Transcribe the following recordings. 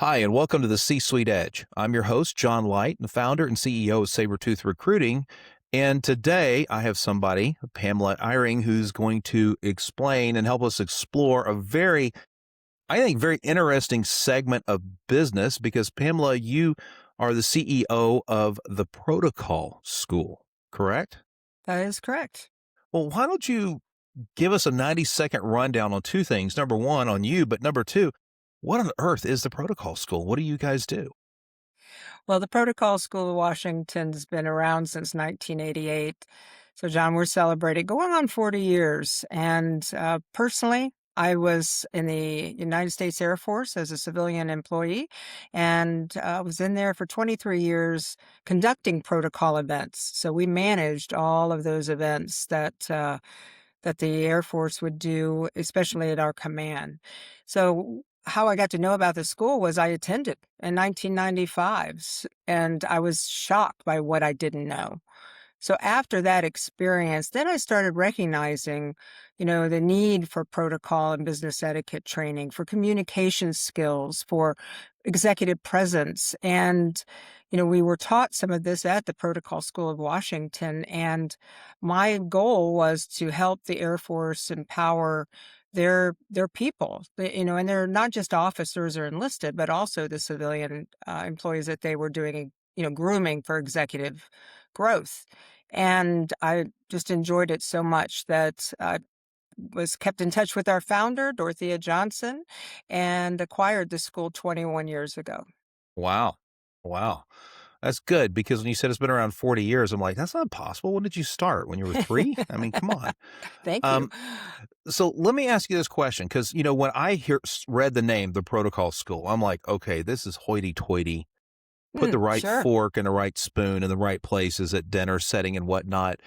Hi, and welcome to the C-Suite Edge. I'm your host, John Light, the founder and CEO of Sabretooth Recruiting. And today I have somebody, Pamela Eyring, who's going to explain and help us explore a very interesting segment of business because, Pamela, you are the CEO of the Protocol School, correct? That is correct. Well, why don't you give us a 90-second rundown on two things. Number one, on you, but number two, what on earth is the Protocol School? What do you guys do? Well, the Protocol School of Washington's been around since 1988. So, John, we're celebrating going on 40 years. And personally, I was in the United States Air Force as a civilian employee, and I was in there for 23 years conducting protocol events. So we managed all of those events that the Air Force would do, especially at our command. So how I got to know about the school was I attended in 1995, and I was shocked by what I didn't know. So after that experience, then I started recognizing, the need for protocol and business etiquette training, for communication skills, for executive presence. And, we were taught some of this at the Protocol School of Washington. And my goal was to help the Air Force empower their people, and they're not just officers or enlisted, but also the civilian employees that they were doing, grooming for executive growth. And I just enjoyed it so much that I was kept in touch with our founder, Dorothea Johnson, and acquired the school 21 years ago. Wow. Wow. That's good because when you said it's been around 40 years, I'm like, that's not possible. When did you start? When you were three? I mean, come on. Thank you. Um, so let me ask you this question because, when I read the name, the Protocol School, I'm like, okay, this is hoity-toity. Put the right Sure. fork and the right spoon in the right places at dinner setting and whatnot.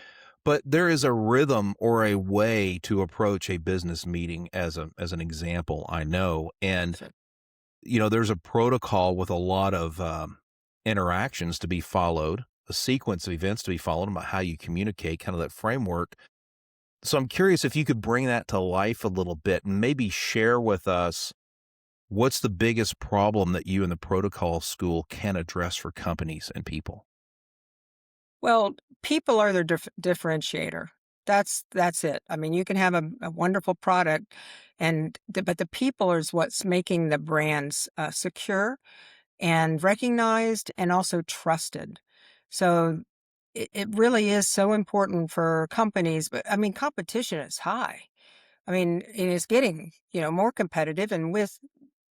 But there is a rhythm or a way to approach a business meeting as an example, I know. And Sure. there's a protocol with a lot of interactions to be followed, a sequence of events to be followed about how you communicate, kind of that framework. So I'm curious if you could bring that to life a little bit and maybe share with us what's the biggest problem that you and the protocol school can address for companies and people. Well, people are their differentiator. That's it. I mean, you can have a wonderful product, but the people is what's making the brands secure and recognized and also trusted. So it really is so important for companies. But I mean, competition is high. I mean, it is getting, more competitive. And with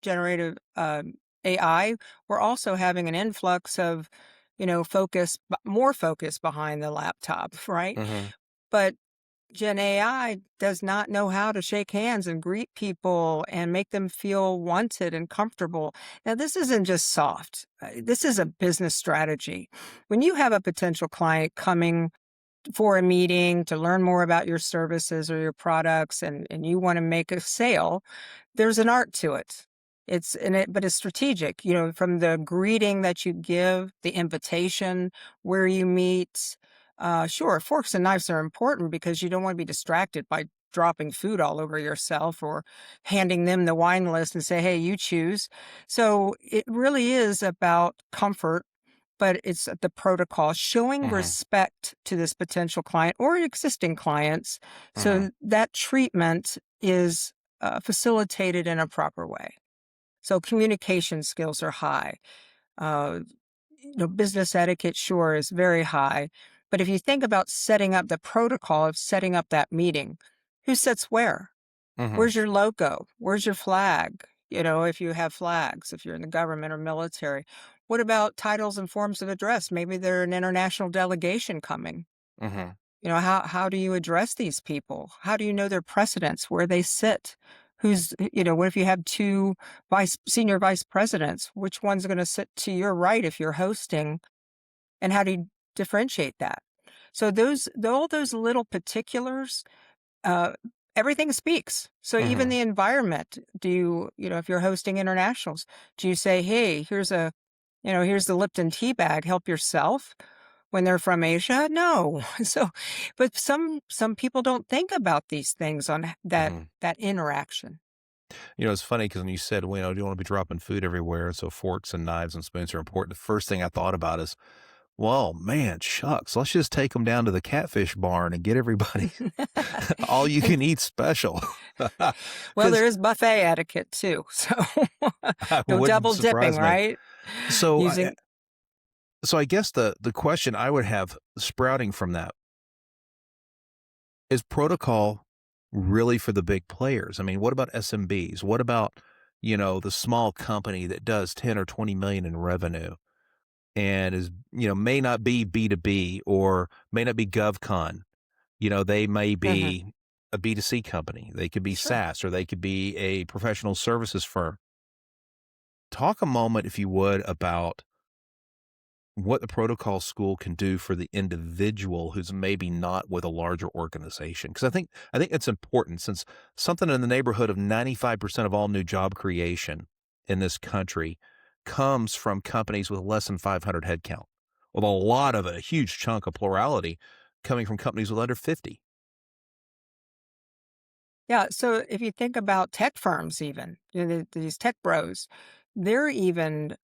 generative AI, we're also having an influx of, more focus behind the laptop, right? Mhm. But Gen AI does not know how to shake hands and greet people and make them feel wanted and comfortable. Now, this isn't just soft. This is a business strategy. When you have a potential client coming for a meeting to learn more about your services or your products and you want to make a sale, there's an art to it. But it's strategic, from the greeting that you give, the invitation, where you meet. Sure, forks and knives are important because you don't want to be distracted by dropping food all over yourself or handing them the wine list and say, hey, you choose. So it really is about comfort, but it's the protocol, showing Mhm. respect to this potential client or existing clients. Mhm. So that treatment is facilitated in a proper way. So communication skills are high. Uh, Business etiquette, sure, is very high. But if you think about setting up the protocol of setting up that meeting, who sits where? Mhm. Where's your logo? Where's your flag? If you have flags, if you're in the government or military. What about titles and forms of address? Maybe they're an international delegation coming. Mhm. How do you address these people? How do you know their precedents, where they sit? What if you have two senior vice presidents? Which one's going to sit to your right if you're hosting? And how do you differentiate that? So all those little particulars, uh, everything speaks. So even Mhm. the environment, if you're hosting internationals, do you say, hey, here's the Lipton tea bag, help yourself when they're from Asia? No. So, but some people don't think about these things on that Mhm. interaction. It's funny because when you said, well, do you want to be dropping food everywhere? So forks and knives and spoons are important. The first thing I thought about is, well, man, shucks, let's just take them down to the catfish barn and get everybody all you can eat special. Well, Because there is buffet etiquette too, so I no wouldn't double dipping, surprise me. right? So, I, Using so I guess the question I would have sprouting from that is protocol really for the big players? I mean, what about SMBs? What about, the small company that does 10 or 20 million in revenue and is, may not be B2B or may not be GovCon. They may Mhm. be a B2C company. They could be Sure. SaaS or they could be a professional services firm. Talk a moment, if you would, about what the protocol school can do for the individual who's maybe not with a larger organization. Because I think it's important, since something in the neighborhood of 95% of all new job creation in this country comes from companies with less than 500 headcount, with a lot of it, a huge chunk of plurality coming from companies with under 50. Yeah, so if you think about tech firms even, these tech bros, they're even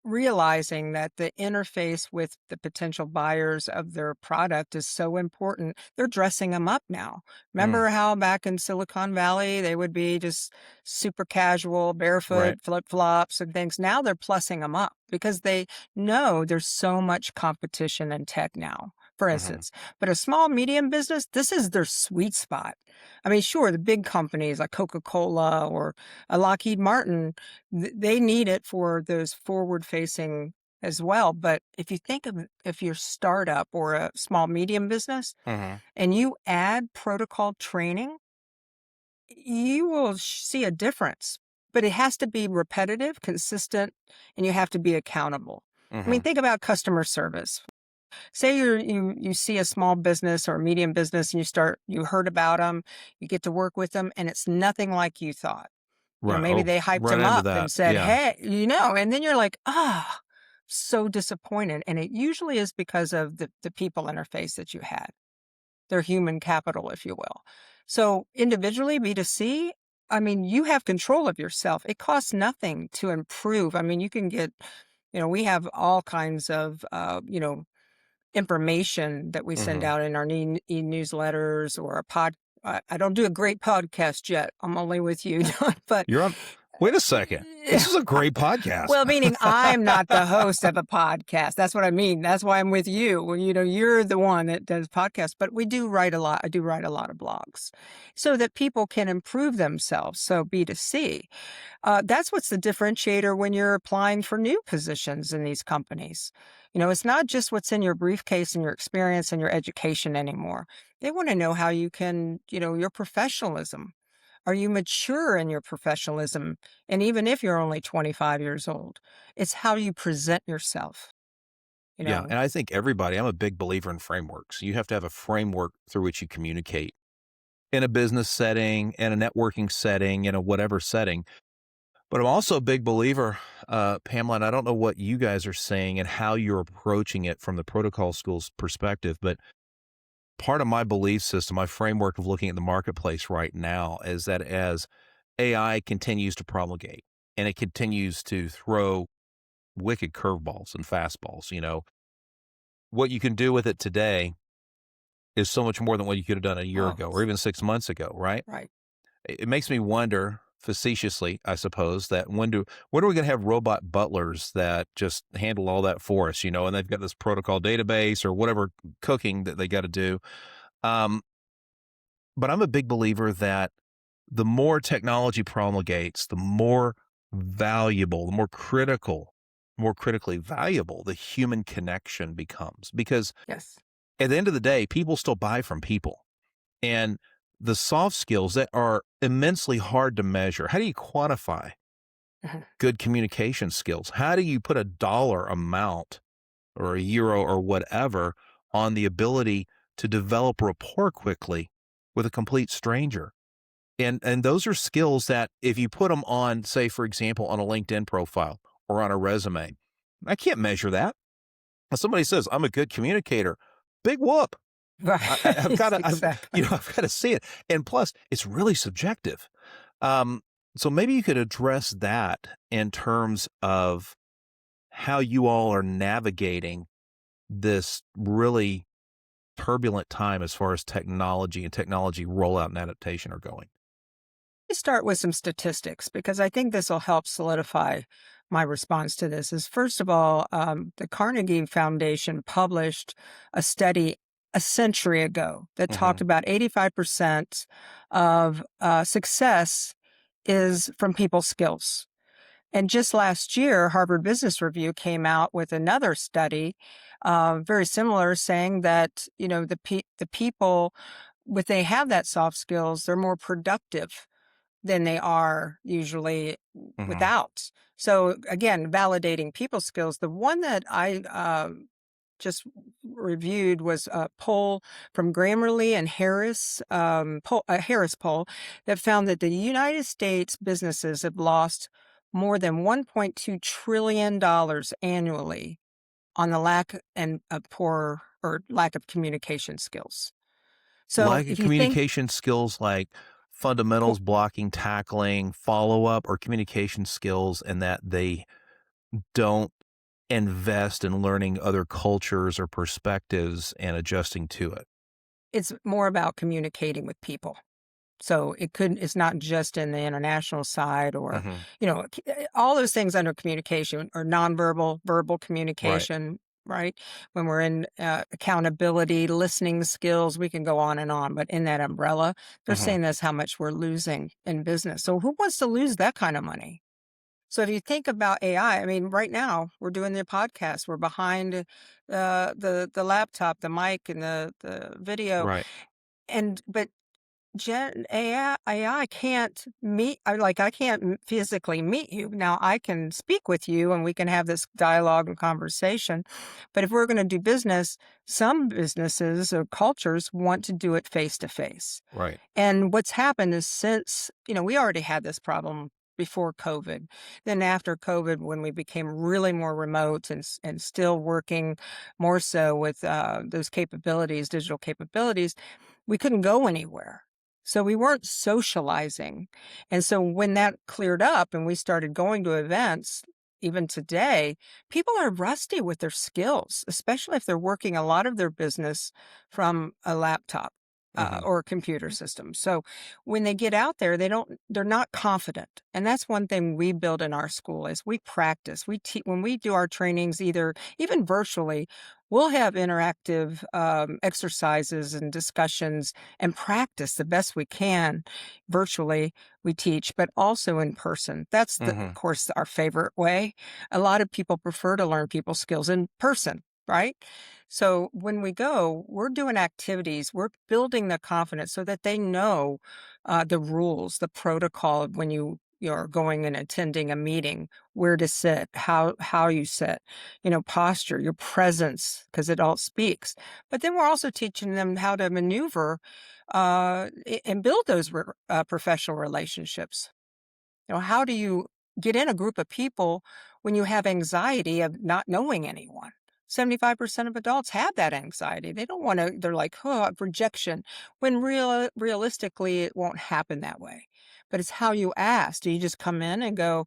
realizing that the interface with the potential buyers of their product is so important. They're dressing them up now. Mm, Remember how back in Silicon Valley they would be just super casual, right. barefoot, flip-flops and things. Now they're plussing them up because they know there's so much competition in tech now, for Hmm. instance. But a small, medium business, this is their sweet spot. I mean, sure, the big companies like Coca-Cola or Lockheed Martin, they need it for those forward facing as well. But if you think of if you're startup or a small medium business Hmm. and you add protocol training, you will see a difference. But it has to be repetitive, consistent, and you have to be accountable. I mean, Hmm. think about customer service. Say you see a small business or a medium business and you heard about them, you get to work with them, and it's nothing like you thought. Right. Maybe Oh, they hyped right him into up that. and said, Yeah. "Hey," and then you're like, "Ah," so disappointed. And it usually is because of the people interface that you had, their human capital, if you will. So individually, B2C, I mean, you have control of yourself. It costs nothing to improve. I mean, you can get, we have all kinds of, information that we send Hmm. out in our e-newsletters or a pod. I don't do a great podcast yet. I'm only with you, Don, but You're on. Wait a second. This is a great podcast. well, meaning I'm not the host of a podcast. That's what I mean. That's why I'm with you. Well, you're the one that does podcasts, but we do write a lot. I do write a lot of blogs so that people can improve themselves. So B2C. That's what's the differentiator when you're applying for new positions in these companies. It's not just what's in your briefcase and your experience and your education anymore. They want to know how you can, your professionalism. Are you mature in your professionalism? And even if you're only 25 years old, it's how you present yourself, you Yeah, know. and I think everybody, I'm a big believer in frameworks. You have to have a framework through which you communicate in a business setting, in a networking setting, in a whatever setting. But I'm also a big believer, Pamela, and I don't know what you guys are saying and how you're approaching it from the protocol school's perspective, but part of my belief system, my framework of looking at the marketplace right now is that as AI continues to promulgate and it continues to throw wicked curveballs and fastballs, what you can do with it today is so much more than what you could have done a year Oh, ago or even 6 months ago, right? right. It makes me wonder, facetiously, I suppose, that when are we going to have robot butlers that just handle all that for us, and they've got this protocol database or whatever cooking that they got to do. Um, but I'm a big believer that the more technology promulgates, the more valuable, the more critically valuable the human connection becomes. Because Yes. at the end of the day, people still buy from people. And the soft skills that are immensely hard to measure. How do you quantify Mhm. good communication skills? How do you put a dollar amount or a euro or whatever on the ability to develop rapport quickly with a complete stranger? And those are skills that if you put them on, say, for example, on a LinkedIn profile or on a resume, I can't measure that. If somebody says, I'm a good communicator, big whoop. I've Right. got to, Exactly. I've got to see it. And plus, it's really subjective. Um, So maybe you could address that in terms of how you all are navigating this really turbulent time as far as technology and technology rollout and adaptation are going. Me start with some statistics because I think this will help solidify my response to this. Is first of all, the Carnegie Foundation published a study a century ago that talked Mhm. about 85% of success is from people skills. And just last year, Harvard Business Review came out with another study, very similar, saying that the people, if they have that soft skills, they're more productive than they are usually Mhm. without. So again, validating people skills. The one that I just reviewed was a poll from Grammarly and Harris, a Harris poll that found that the United States businesses have lost more than $1.2 trillion annually on the lack and poor or lack of communication skills. So Like if you think communication skills like fundamentals, blocking, tackling, follow-up, or communication skills and that they don't invest in learning other cultures or perspectives and adjusting to it. it's more about communicating with people. So it's not just in the international side or, Mhm. all those things under communication or nonverbal, verbal Right. communication, right? When we're in accountability, listening skills, we can go on. But in that umbrella, they're Mhm. saying that's how much we're losing in business. So who wants to lose that kind of money? So if you think about AI, I mean, right now we're doing the podcast. We're behind the laptop, the mic, and the video, Right. but Gen AI can't meet I can't physically meet you. Now I can speak with you and we can have this dialogue and conversation. But if we're going to do business, some businesses or cultures want to do it face to face. Right. And what's happened is since, we already had this problem before COVID. Then after COVID, when we became really more remote and still working more so with those capabilities, digital capabilities, we couldn't go anywhere. So we weren't socializing. And so when that cleared up and we started going to events, even today, people are rusty with their skills, especially if they're working a lot of their business from a laptop. Mhm. Or a computer system. So when they get out there, they're not confident. And that's one thing we build in our school is we practice. When we do our trainings, even virtually, we'll have interactive exercises and discussions and practice the best we can virtually. We teach, but also in person. That's of Mhm. course, our favorite way. A lot of people prefer to learn people skills in person, right? So when we go, we're doing activities, we're building the confidence so that they know the rules, the protocol of when you're going and attending a meeting, where to sit, how you sit, posture, your presence, because it all speaks. But then we're also teaching them how to maneuver and build those professional relationships. How do you get in a group of people when you have anxiety of not knowing anyone? 75% of adults have that anxiety. They don't want to, they're like, oh, rejection, when realistically, it won't happen that way. But it's how you ask. Do you just come in and go,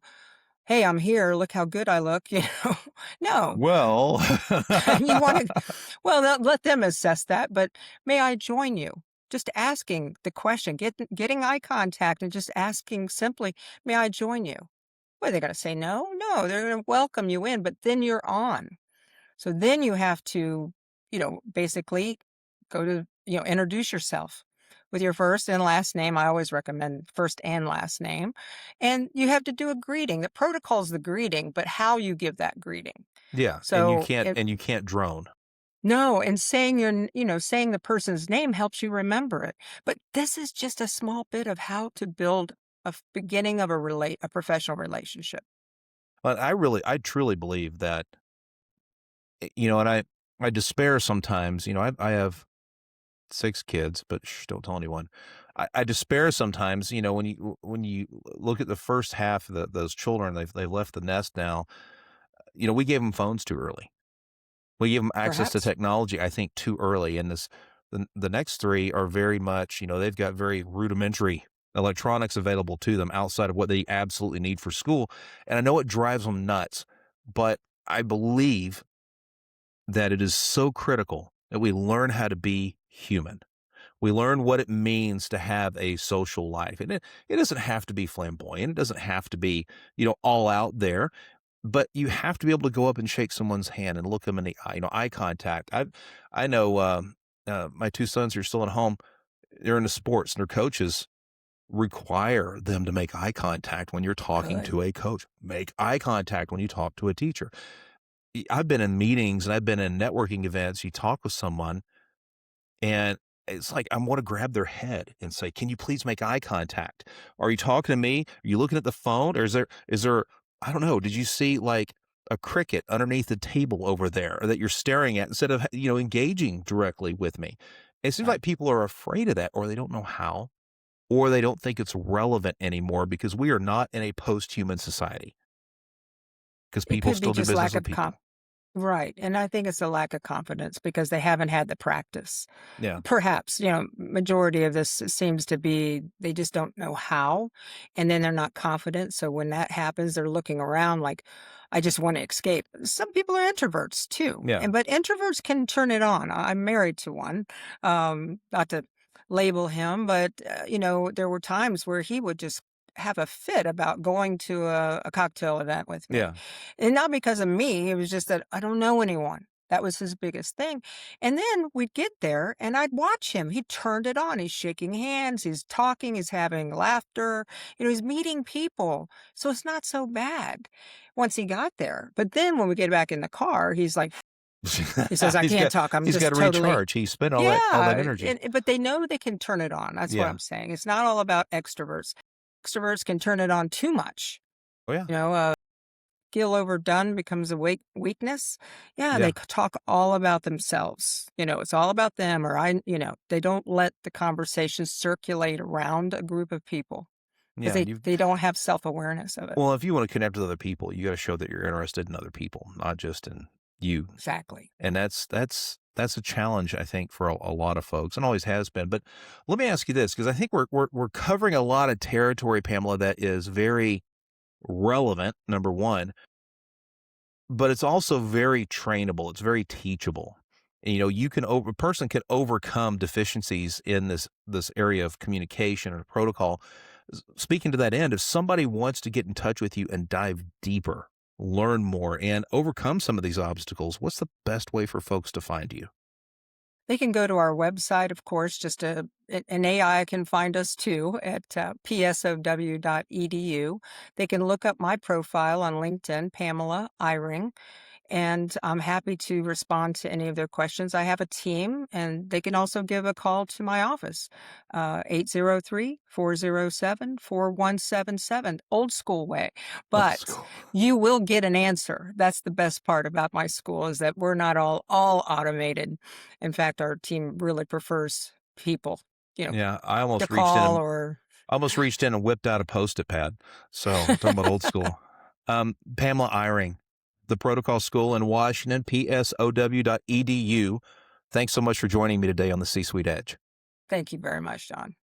hey, I'm here. Look how good I look? No. Well, You want to, well, let them assess that. But may I join you? Just asking the question, getting eye contact and just asking simply, may I join you? What, they got to say no? No, they're going to welcome you in, but then you're on. So then you have to, basically go to, introduce yourself with your first and last name. I always recommend first and last name. And you have to do a greeting. The protocol is the greeting, but how you give that greeting. yeah, So and you can't drone. no, and saying saying the person's name helps you remember it. But this is just a small bit of how to build beginning of a professional relationship. But I truly believe that, and I despair sometimes. I have 6 kids, but shh, don't tell anyone. I despair sometimes, when you look at the first half of those children, they've left the nest now. We gave them phones too early. We gave them access to Perhaps. technology, I think, too early. And the next 3 are very much, they've got very rudimentary. electronics available to them outside of what they absolutely need for school. And I know it drives them nuts, but I believe that it is so critical that we learn how to be human. We learn what it means to have a social life. And it doesn't have to be flamboyant. It doesn't have to be, all out there, but you have to be able to go up and shake someone's hand and look them in the eye, eye contact. I know, my two sons are still at home. They're into sports and their coaches require them to make eye contact when you're talking Good. to a coach. Make eye contact when you talk to a teacher. I've been in meetings and I've been in networking events. You talk with someone and it's like I want to grab their head and say, "Can you please make eye contact? Are you talking to me? Are you looking at the phone? Or is there I don't know, did you see like a cricket underneath the table over there that you're staring at instead of, engaging directly with me?" It seems Right. like people are afraid of that or they don't know how or they don't think it's relevant anymore because we are not in a post-human society because It people could be still do just business lack with of people. right. And I think it's a lack of confidence because they haven't had the practice. Yeah. Perhaps, majority of this seems to be they just don't know how, and then they're not confident. So when that happens, they're looking around like, I just want to escape. Some people are introverts too, Yeah. but introverts can turn it on. I'm married to one, not to label him, but there were times where he would just have a fit about going to a cocktail event with me, Yeah. and not because of me. It was just that I don't know anyone. That was his biggest thing. And then we'd get there and I'd watch him. He turned it on. He's shaking hands, he's talking, he's having laughter, he's meeting people. So it's not so bad once he got there. But then when we get back in the car, he's like, he says, I He's can't got talk. I'm he's just gotta totally, recharge. He spent all that yeah. energy. But they know they can turn it on. That's what Yeah. I'm saying. It's not all about extroverts. Extroverts can turn it on too much. Oh, yeah. You know, feel overdone becomes a weakness. Yeah, they Yeah. talk all about themselves. It's all about them, or they don't let the conversation circulate around a group of people because Yeah, they you they don't have self-awareness of it. well, if you wanna connect with other people, you gotta show that you're interested in other people, not just in you, Exactly. and that's a challenge, I think, for a lot of folks, and always has been, but let me ask you this, because I think we're covering a lot of territory, Pamela, that is very relevant, number 1, but it's also very trainable, it's very teachable. And, a person can overcome deficiencies in this area of communication or protocol. Speaking to that end, if somebody wants to get in touch with you and dive deeper, learn more, and overcome some of these obstacles, what's the best way for folks to find you? They can go to our website, of course, an AI can find us too at psow.edu. They can look up my profile on LinkedIn, Pamela Eyring, and I'm happy to respond to any of their questions. I have a team, and they can also give a call to my office, 803-407-4177, old school way. Old But school. you will get an answer. That's the best part about my school is that we're not all automated. In fact, our team really prefers people, Yeah, I to almost reached in call and or whipped out a Post-it pad. So, talking about old school. Pamela Eyring, the Protocol School in Washington, psow.edu. Thanks so much for joining me today on the C-Suite Edge. thank you very much, John.